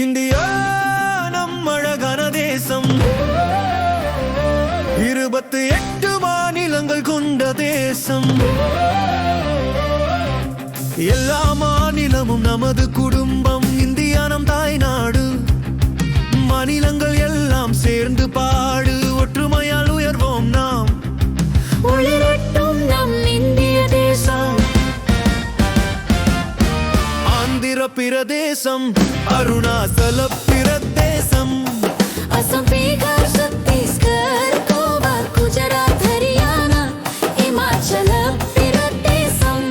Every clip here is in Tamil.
இந்தியா நம் அழகான தேசம், 28 மாநிலங்கள் கொண்ட தேசம். எல்லா மாநிலமும் நமது குடும்பம். இந்தியா நம் தாய் நாடு. மாநிலங்கள் எல்லாம் சேர்ந்து பாடு, ஒற்றுமையால் உயர்வோம் நாம். ஒளிரட்டும் நம் இந்திய தேசம். ஆந்திர பிரதேசம், அருணாச்சல பிரதேசம், அசாம், பீகார், சத்தீஸ்கர், கோவா, குஜராத், ஹரியானா, இமாச்சல பிரதேசம்.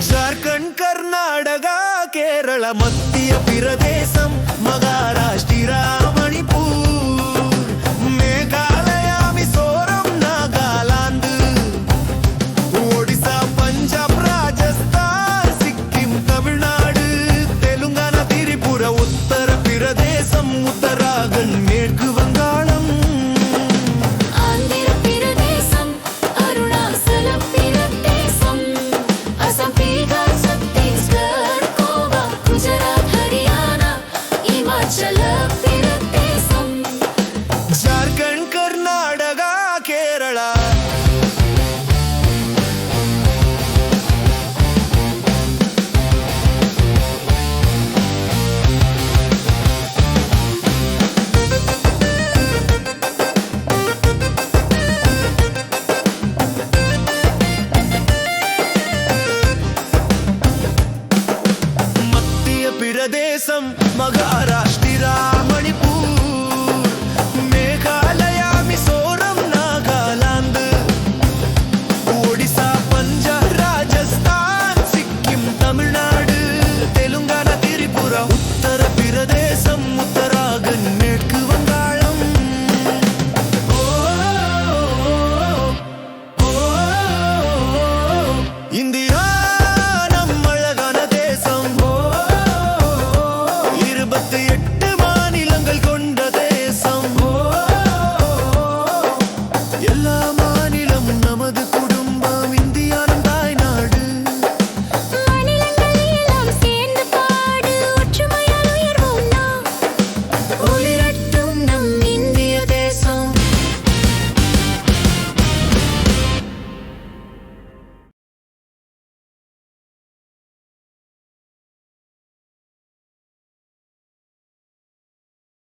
ஜார்க்கண்ட், கர்நாடகா, கேரள, மத்திய பிரதேசம், மகாராஷ்டிரா, மணிப்பூர், மேகாலயா, மிசோரம், நாகாலாந்து, ஒடிசா, பஞ்சாப், ராஜஸ்தான், சிக்கிம், தமிழ்நாடு, தெலுங்கானா, திரிபுரா, உத்தர பிரதேசம், உத்தராகண்ட், மேற்கு வங்காளம். ஆந்திர பிரதேசம், அருணாச்சல பிரதேசம், அசாம், பீகார், சத்தீஸ்கர், கோவா, குஜராத், ஹரியானா, இமாச்சல பிரதேசம். ஜார்க்கண்ட், கர்நாடகா, கேரளா. மத்திய பிரதேசம், மகாராஷ்டிரா,